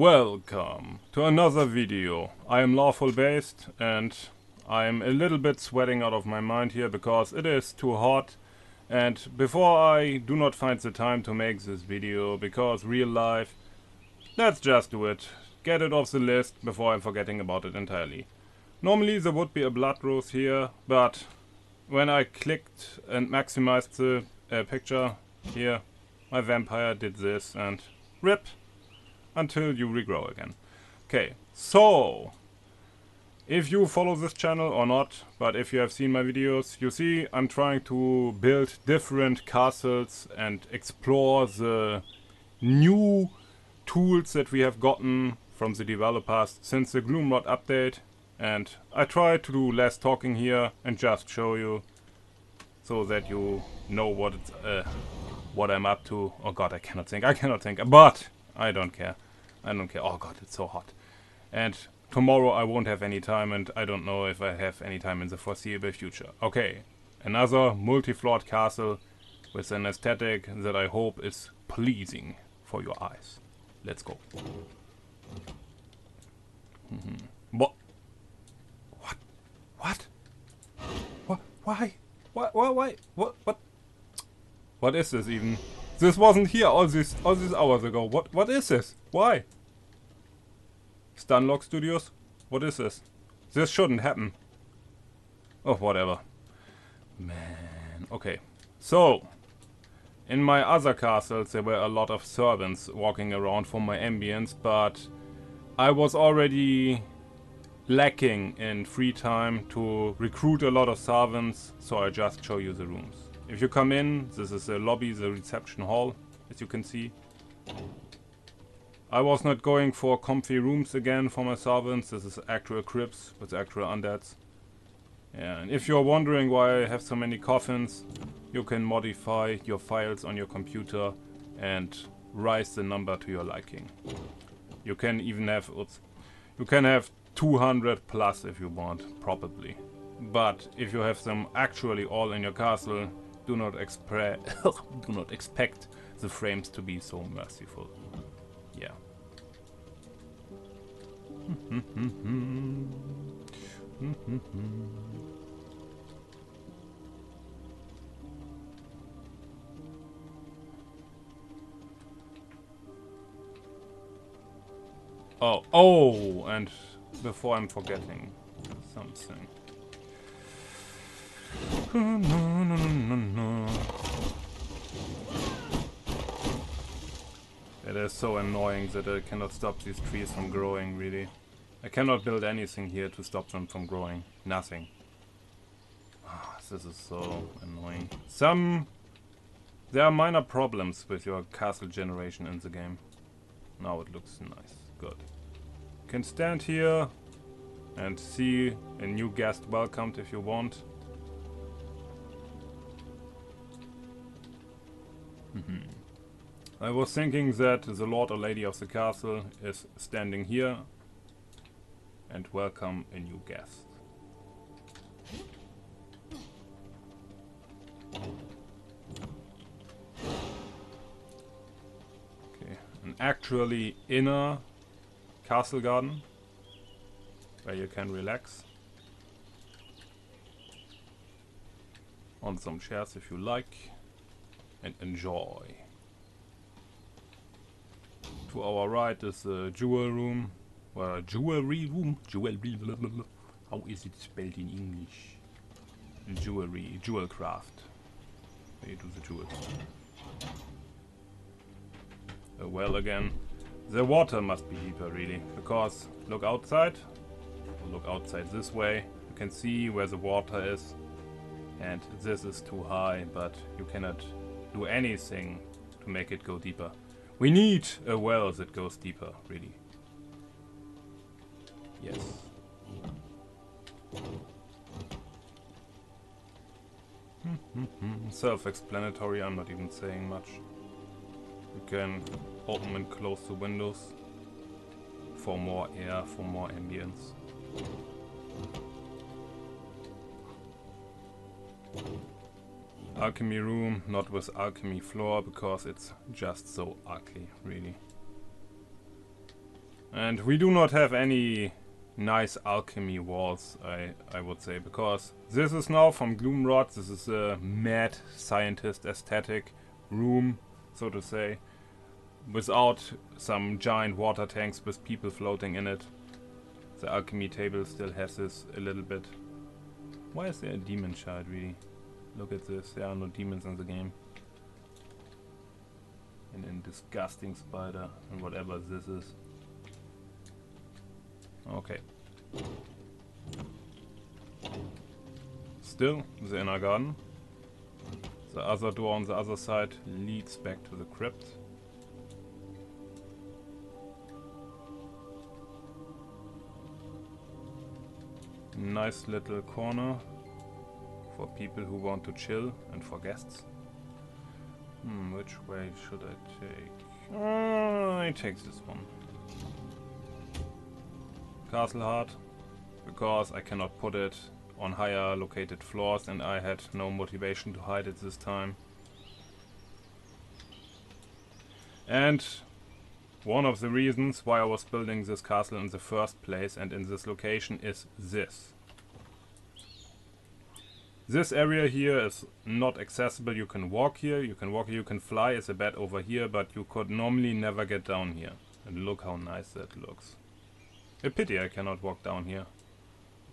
Welcome to another video. I am lawful based and I'm a little bit sweating out of my mind here because it is too hot, and before I do not find the time to make this video because real life, let's just do it. Get it off the list before I'm forgetting about it entirely. Normally there would be a blood rose here, but when I clicked and maximized the picture here, my vampire did this and rip. Until you regrow again. Okay, so if you follow this channel or not, but if you have seen my videos, you see I'm trying to build different castles and explore the new tools that we have gotten from the developers since the Gloomrod update, and I try to do less talking here and just show you so that you know what I'm up to. Oh god, I cannot think, but I don't care. Oh god, it's so hot. And tomorrow I won't have any time, and I don't know if I have any time in the foreseeable future. Okay, another multifloored castle with an aesthetic that I hope is pleasing for your eyes. Let's go. What? Why? Why? What is this even? This wasn't here all these hours ago. What is this? Why? Stunlock Studios? What is this? This shouldn't happen. Oh, whatever. Man. Okay. So, in my other castles there were a lot of servants walking around for my ambience, but I was already lacking in free time to recruit a lot of servants, so I just show you the rooms. If you come in, this is the lobby, the reception hall, as you can see. I was not going for comfy rooms again for my servants. This is actual crypts with actual undeads. Yeah, and if you're wondering why I have so many coffins, you can modify your files on your computer and raise the number to your liking. You can even have, you can have 200 plus if you want, probably. But if you have them actually all in your castle, do not expect the frames to be so merciful. Yeah. Oh, and before I'm forgetting something. No. It is so annoying that I cannot stop these trees from growing, really. I cannot build anything here to stop them from growing. Nothing. Oh, this is so annoying. There are minor problems with your castle generation in the game. Now it looks nice. Good. You can stand here and see a new guest welcomed if you want. I was thinking that the lord or lady of the castle is standing here and welcome a new guest. Okay, an actually inner castle garden where you can relax on some chairs if you like and enjoy. To our right is the jewel room, jewelry room. How is it spelled in English? Jewelry, Jewelcraft. Where you do the jewels. Well, again, the water must be deeper, really, because look outside. Look outside this way. You can see where the water is, and this is too high, but you cannot do anything to make it go deeper. We need a well that goes deeper, really. Yes. Self-explanatory, I'm not even saying much. You can open and close the windows for more air, for more ambience. Alchemy room, not with alchemy floor, because it's just so ugly, really. And we do not have any nice alchemy walls, I would say, because this is now from Gloomrod. This is a mad scientist aesthetic room, so to say, without some giant water tanks with people floating in it. The alchemy table still has this a little bit. Why is there a demon child, really? Look at this, there are no demons in the game. And a disgusting spider and whatever this is. Okay. Still, the inner garden. The other door on the other side leads back to the crypt. Nice little corner for people who want to chill and for guests. Which way should I take? I take this one. Castle Heart, because I cannot put it on higher located floors and I had no motivation to hide it this time. And one of the reasons why I was building this castle in the first place and in this location is this. This area here is not accessible. You can walk here, you can fly. It's a bed over here, but you could normally never get down here. And look how nice that looks. A pity I cannot walk down here.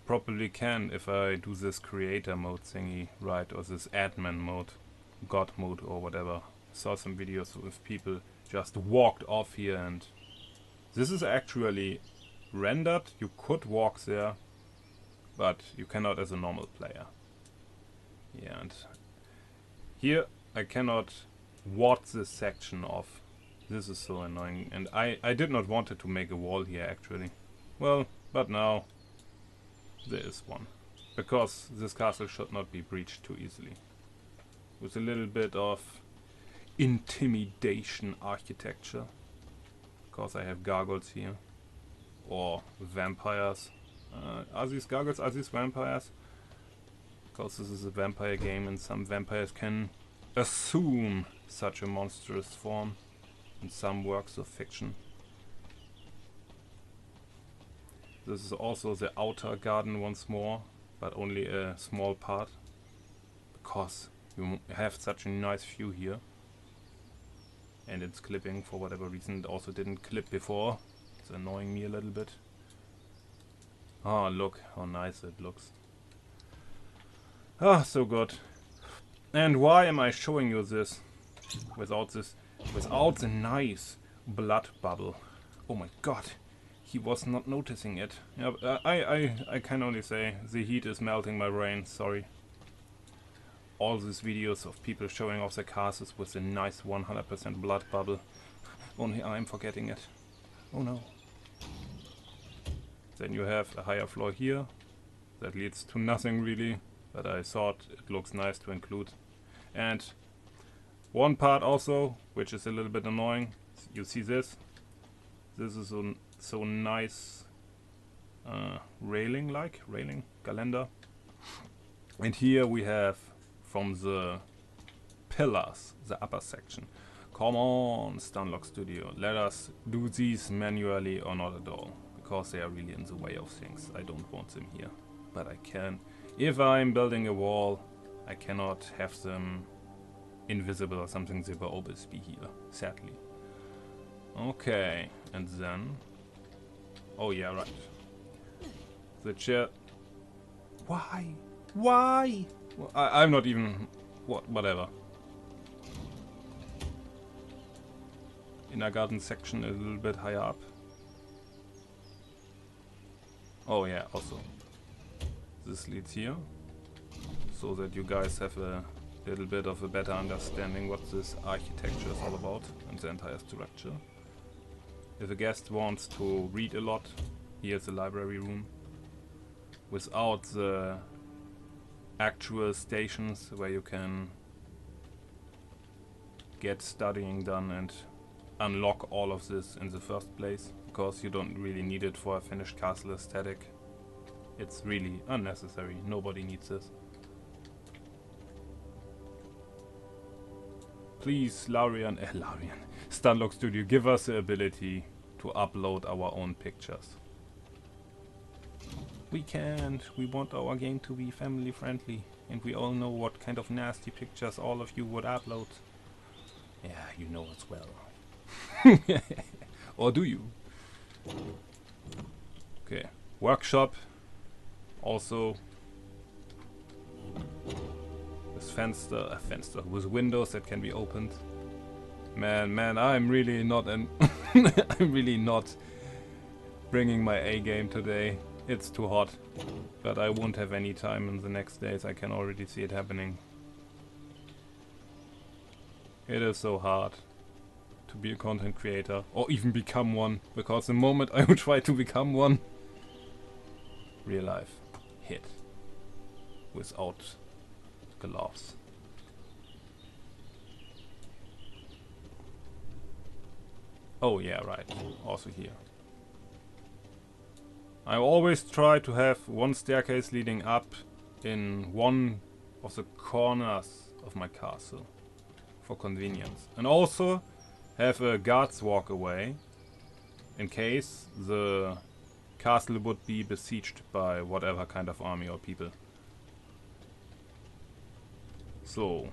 Probably can if I do this creator mode thingy right, or this admin mode, god mode or whatever. I saw some videos with people just walked off here, and this is actually rendered. You could walk there, but you cannot as a normal player. Yeah, and here I cannot ward this section off. This is so annoying, and I did not want it to make a wall here actually. Well, but now there is one. Because this castle should not be breached too easily. With a little bit of intimidation architecture. Because I have gargoyles here. Or vampires. Are these gargoyles? Are these vampires? Because this is a vampire game and some vampires can assume such a monstrous form in some works of fiction. This is also the outer garden once more, but only a small part. Because you have such a nice view here. And it's clipping for whatever reason. It also didn't clip before. It's annoying me a little bit. Ah, look how nice it looks. Ah, so good. And why am I showing you this? Without the nice blood bubble. Oh my god. He was not noticing it. Yeah, I can only say the heat is melting my brain, sorry. All these videos of people showing off their castles with a nice 100% blood bubble. Only I'm forgetting it. Oh no. Then you have a higher floor here. That leads to nothing really, but I thought it looks nice to include. And one part also, which is a little bit annoying. You see this? This is so nice railing calendar. And here we have from the pillars, the upper section. Come on, Stunlock Studio, let us do these manually or not at all, because they are really in the way of things. I don't want them here, but I can. If I'm building a wall, I cannot have them invisible or something. They will always be here, sadly. Okay, and then... Oh yeah, right. The chair... Why? Why? Well, I'm not even... Whatever. Inner garden section a little bit higher up. Oh yeah, also. This leads here. So that you guys have a little bit of a better understanding what this architecture is all about and the entire structure. If a guest wants to read a lot, here's the library room. Without the actual stations where you can get studying done and unlock all of this in the first place, because you don't really need it for a finished castle aesthetic. It's really unnecessary, nobody needs this. Please, Stunlock Studio, give us the ability to upload our own pictures. We can't. We want our game to be family friendly, and we all know what kind of nasty pictures all of you would upload. Yeah, you know as well. Or do you? Okay, workshop. Also, with fenster with windows that can be opened. Man, I'm really not I'm really not bringing my A game today. It's too hot, but I won't have any time in the next days. I can already see it happening. It is so hard to be a content creator, or even become one, because the moment I would try to become one, real life hit without gloves. Oh yeah, right, also here. I always try to have one staircase leading up in one of the corners of my castle for convenience. And also have a guard's walkway in case the castle would be besieged by whatever kind of army or people. So,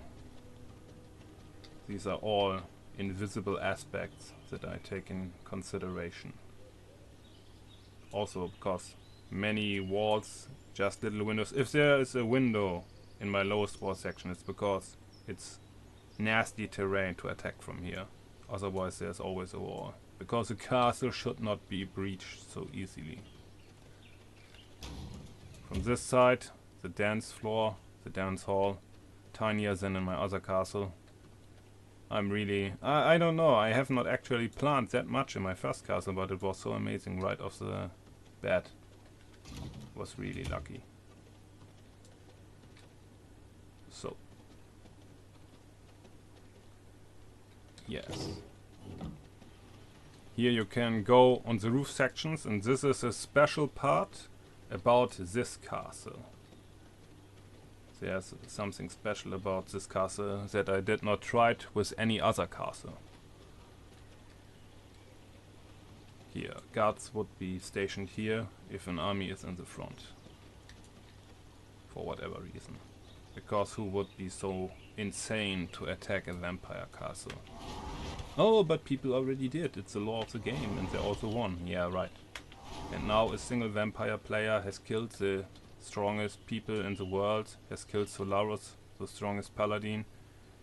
these are all invisible aspects that I take in consideration. Also because many walls, just little windows. If there is a window in my lowest wall section, it's because it's nasty terrain to attack from here. Otherwise there's always a wall. Because the castle should not be breached so easily. From this side, the dance floor, the dance hall, tinier than in my other castle. I'm really... I don't know, I have not actually planned that much in my first castle, but it was so amazing right off the bat. Was really lucky. So. Yes. Here you can go on the roof sections, and this is a special part about this castle. There's something special about this castle that I did not try it with any other castle. Here, guards would be stationed here if an army is in the front. For whatever reason. Because who would be so insane to attack a vampire castle? Oh, but people already did. It's the law of the game and they also won. Yeah, right. And now a single vampire player has killed the strongest people in the world, has killed Solaris, the strongest paladin,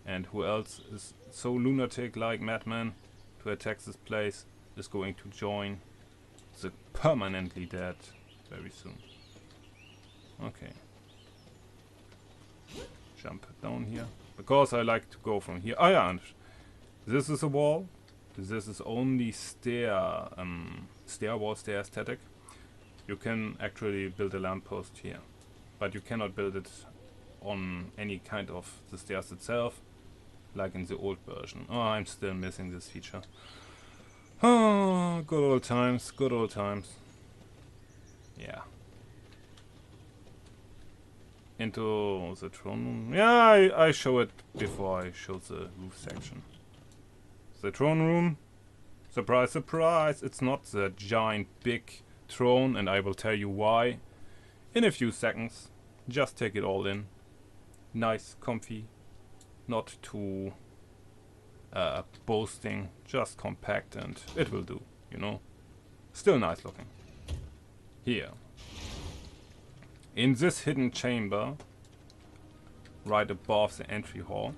and who else is so lunatic like madman to attack this place is going to join the permanently dead very soon. Okay. Jump down here. Because I like to go from here. Oh yeah, and this is a wall. This is only stair wall, stair aesthetic. You can actually build a lamppost here, but you cannot build it on any kind of the stairs itself, like in the old version. Oh, I'm still missing this feature. Oh, good old times, good old times. Yeah. Into the throne room. Yeah, I show it before I show the roof section. The throne room. Surprise, surprise. It's not the giant big throne, and I will tell you why in a few seconds. Just take it all in. Nice, comfy, not too boasting, just compact, and it will do, you know. Still nice looking. Here, in this hidden chamber, right above the entry hall,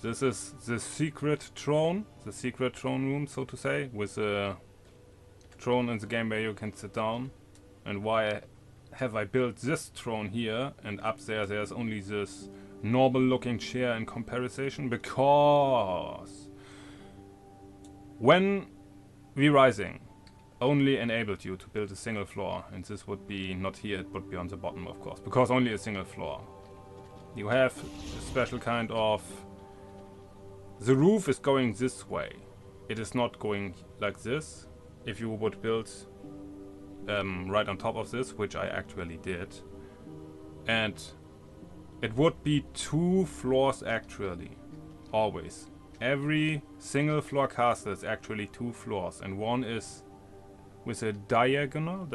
this is the secret throne room, so to say, with a throne in the game where you can sit down. And why have I built this throne here and up there's only this normal looking chair in comparison? Because when V-Rising only enabled you to build a single floor, and this would be not here, it would be on the bottom of course, because only a single floor. You have a special kind of... The roof is going this way. It is not going like this. If you would build right on top of this, which I actually did, and it would be 2 floors actually, always. Every single floor castle is actually 2 floors, and one is with a diagonal,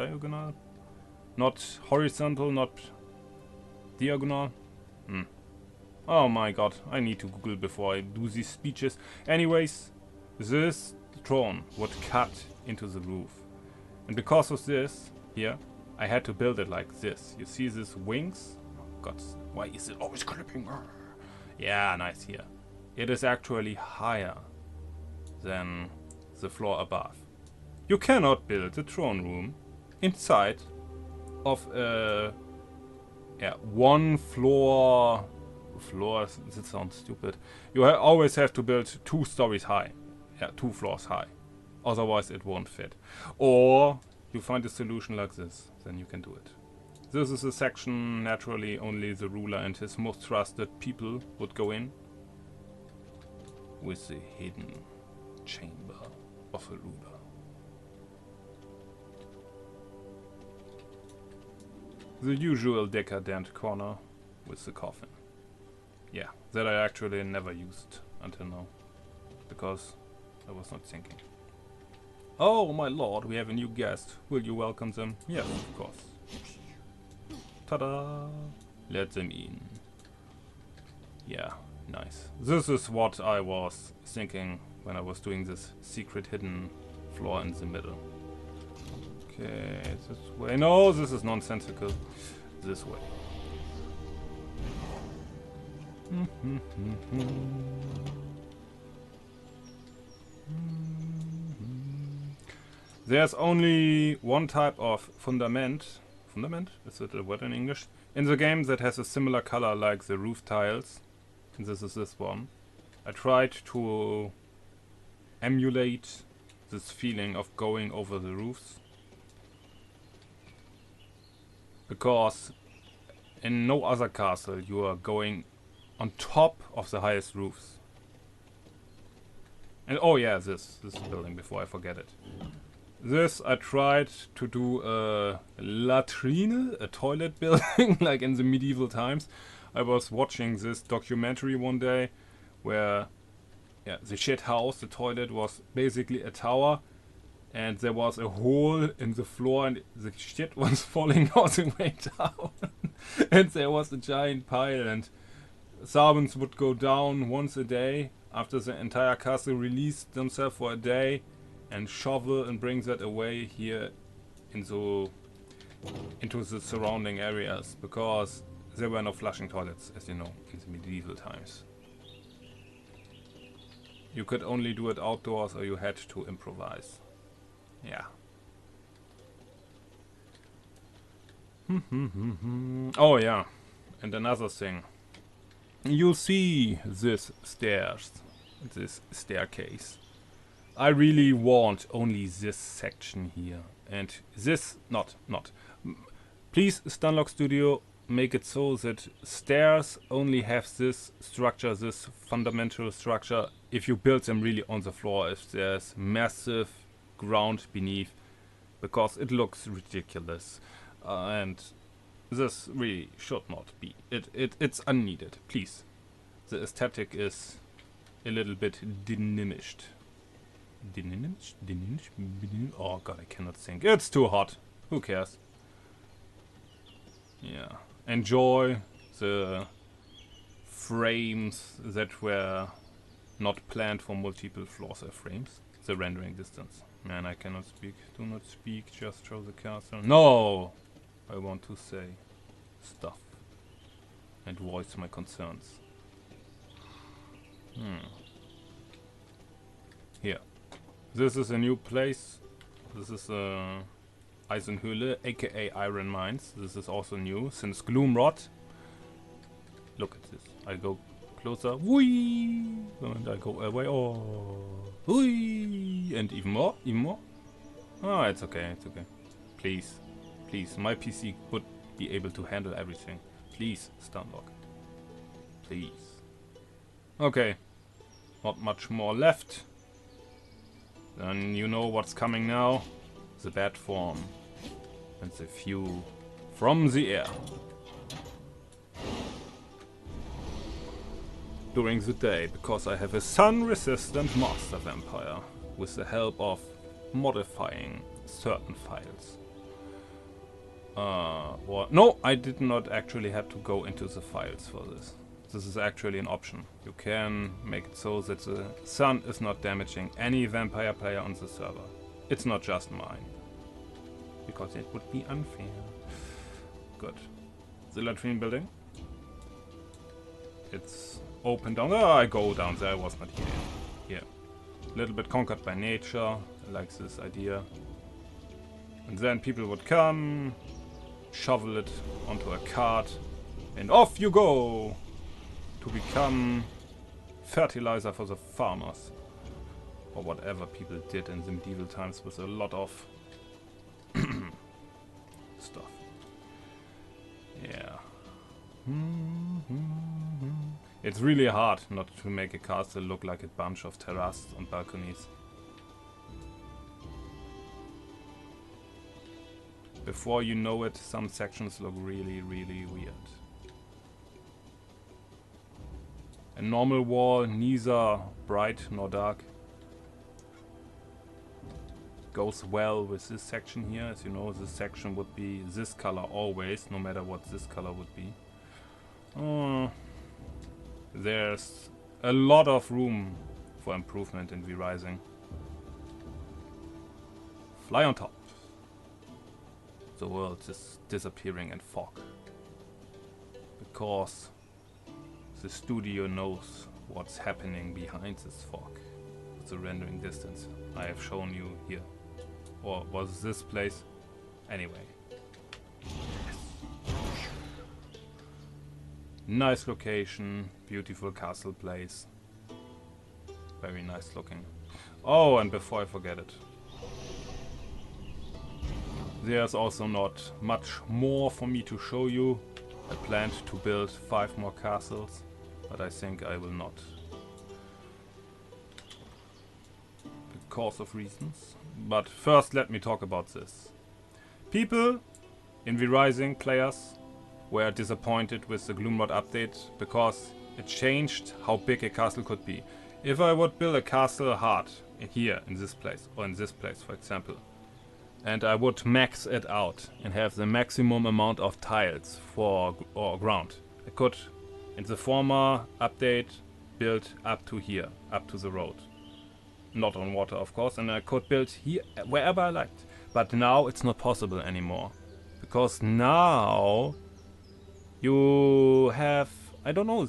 not horizontal, not diagonal. Oh my god, I need to Google before I do these speeches. Anyways, this throne would cut into the roof, and because of this here, I had to build it like this. You see these wings? Oh god, why is it always clipping? Yeah, nice here. It is actually higher than the floor above. You cannot build a throne room inside of a one floor. That sounds stupid. You always have to build 2 stories high. Yeah, 2 floors high. Otherwise it won't fit. Or you find a solution like this, then you can do it. This is a section naturally only the ruler and his most trusted people would go in. With the hidden chamber of a ruler. The usual decadent corner with the coffin. Yeah, that I actually never used until now. Because I was not thinking. Oh my lord, we have a new guest. Will you welcome them? Yes, of course. Ta-da! Let them in. Yeah, nice. This is what I was thinking when I was doing this secret hidden floor in the middle. Okay, this way. No, this is nonsensical. This way. There's only one type of fundament. Fundament? Is it a word in English? In the game that has a similar color like the roof tiles. And this is this one. I tried to emulate this feeling of going over the roofs. Because in no other castle you are going on top of the highest roofs. And oh yeah, this building before I forget it. This I tried to do a latrine, a toilet building, like in the medieval times. I was watching this documentary one day where the shit house, the toilet was basically a tower and there was a hole in the floor and the shit was falling all the way down. And there was a giant pile and servants would go down once a day after the entire castle released themselves for a day and shovel and bring that away here into the surrounding areas, because there were no flushing toilets, as you know, in the medieval times. You could only do it outdoors or you had to improvise. Yeah. Oh yeah, and another thing. You'll see this stairs, this staircase. I really want only this section here, and this not. Please, Stunlock Studio, make it so that stairs only have this structure, this fundamental structure, if you build them really on the floor, if there's massive ground beneath, because it looks ridiculous, and this really should not be. It's unneeded. Please, the aesthetic is a little bit diminished. Oh god, I cannot think. It's too hot. Who cares? Yeah. Enjoy the frames that were not planned for multiple floors or frames. The rendering distance. Man, I cannot speak. Do not speak, just show the castle. No! I want to say stuff and voice my concerns. Here. This is a new place. This is Eisenhöhle, aka Iron Mines. This is also new since Gloomrot. Look at this. I go closer. Whee! And I go away. Oh. Whee! And even more. Even more. Oh, it's okay. It's okay. Please. Please. My PC would be able to handle everything. Please, Stunlock. Please. Okay. Not much more left. Then you know what's coming now. The bat form. And the view from the air. during the day, because I have a sun-resistant master vampire with the help of modifying certain files. No, I did not actually have to go into the files for this. This is actually an option. You can make it so that the sun is not damaging any vampire player on the server. It's not just mine, because it would be unfair. Good. The latrine building. It's open down there. I go down there. I was not here. Here. A little bit conquered by nature. I like this idea. And then people would come, shovel it onto a cart, and off you go to become fertilizer for the farmers. Or whatever people did in the medieval times with a lot of stuff. Yeah. It's really hard not to make a castle look like a bunch of terraces and balconies. Before you know it, some sections look really, really weird. A normal wall, neither bright nor dark, goes well with this section here. As you know, this section would be this color always, no matter what this color would be. There's a lot of room for improvement in V-Rising. Fly on top. The world is disappearing in fog. Because the studio knows what's happening behind this fog. The rendering distance I have shown you here. Or was this place? Anyway. Yes. Nice location, beautiful castle place. Very nice looking. Oh, and before I forget it. There's also not much more for me to show you. I planned to build 5 more castles, but I think I will not. Because of reasons. But first let me talk about this. People in V-Rising, players, were disappointed with the Gloomrod update because it changed how big a castle could be. If I would build a castle hard here in this place, or in this place for example, and I would max it out and have the maximum amount of tiles for ground, I could in the former update build up to here, up to the road. Not on water, of course, and I could build here wherever I liked. But now it's not possible anymore. Because now you have, I don't know,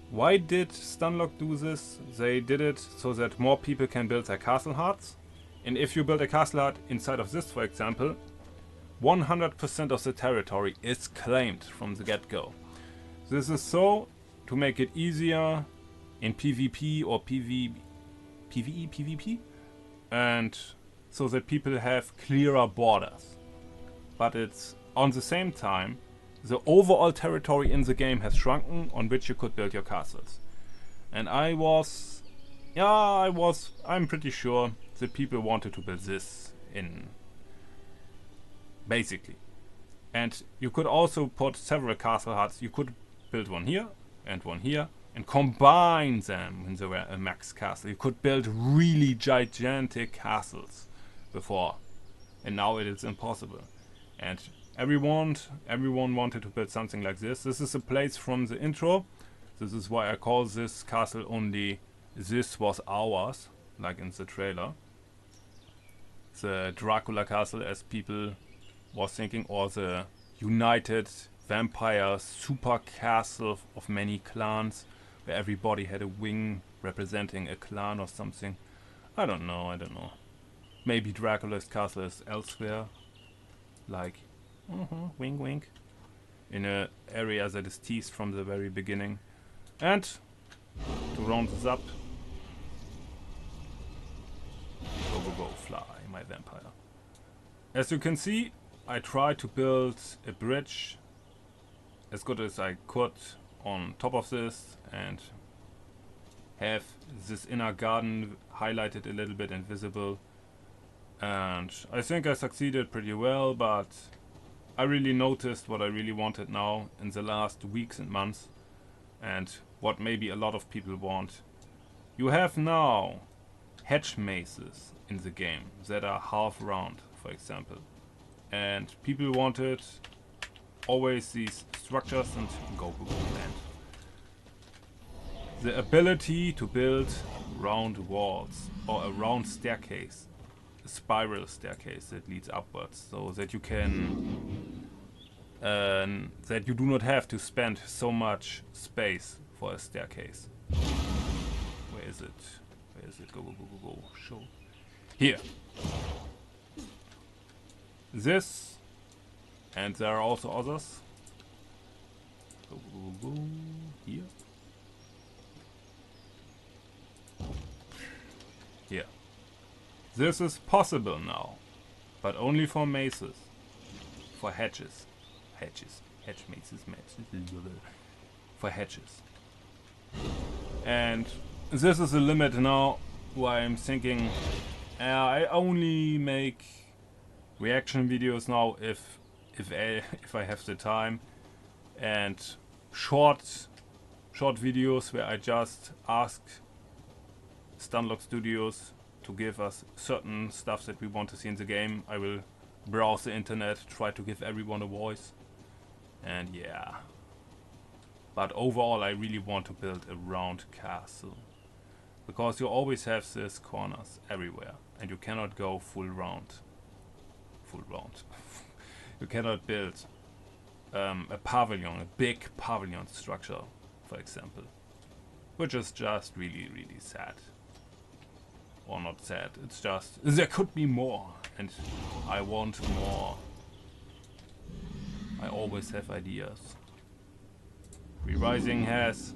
why did Stunlock do this? They did it so that more people can build their castle hearts. And if you build a castle heart inside of this, for example, 100% of the territory is claimed from the get-go. This is so to make it easier in PvP or PvE, PvP, and so that people have clearer borders. But it's on the same time, the overall territory in the game has shrunken on which you could build your castles. And I'm pretty sure that people wanted to build this in, basically. And you could also put several castle hearts. You could build one here and one here, and combine them when they were a max castle. You could build really gigantic castles before, and now it is impossible. And everyone wanted to build something like this. This is a place from the intro. This is why I call this castle only "This Was Ours," like in the trailer. The Dracula castle, as people was thinking, or the United Vampire super castle of many clans, where everybody had a wing representing a clan or something. I don't know. Maybe Dracula's castle is elsewhere, like wink wink, in an area that is teased from the very beginning. And to round this up, go fly, my vampire. As you can see, I tried to build a bridge as good as I could on top of this and have this inner garden highlighted a little bit and visible, and I think I succeeded pretty well, but I really noticed what I really wanted now in the last weeks and months, and what maybe a lot of people want. You have now hedge mazes in the game that are half round, for example. And people wanted always these structures and go. And the ability to build round walls or a round staircase, a spiral staircase that leads upwards, so that you can that you do not have to spend so much space for a staircase. Where is it? Where is it? Go, go, go, go, go. Show. Here. This. And there are also others. Go, go, go, go. Here. Here. This is possible now. But only for mazes. For hedges. Hedges. Hedge mazes. For hedges. And this is the limit now where I'm thinking I only make reaction videos now if I have the time, and short videos where I just ask Stunlock Studios to give us certain stuff that we want to see in the game. I will browse the internet, try to give everyone a voice, and yeah. But overall I really want to build a round castle, because you always have these corners everywhere and you cannot go full round. You cannot build a pavilion, a big pavilion structure, for example, which is just really, really sad. Or not sad, it's just there could be more, and I want more. I always have ideas. Re-Rising has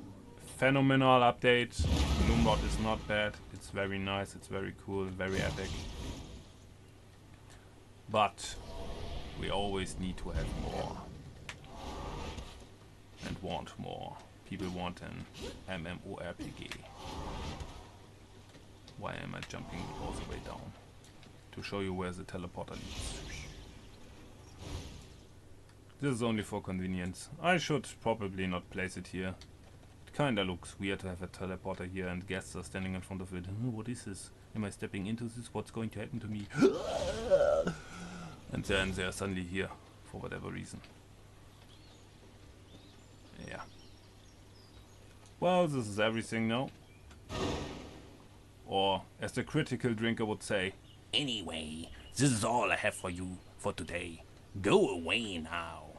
phenomenal update. Loomrod is not bad. It's very nice, it's very cool, very epic. But we always need to have more. And want more. People want an MMORPG. Why am I jumping all the way down? To show you where the teleporter leads. This is only for convenience. I should probably not place it here. It kinda looks weird to have a teleporter here and guests are standing in front of it. What is this? Am I stepping into this? What's going to happen to me? And then they're suddenly here for whatever reason. Yeah. Well, this is everything now. Or, as the critical drinker would say, anyway, this is all I have for you for today. Go away now.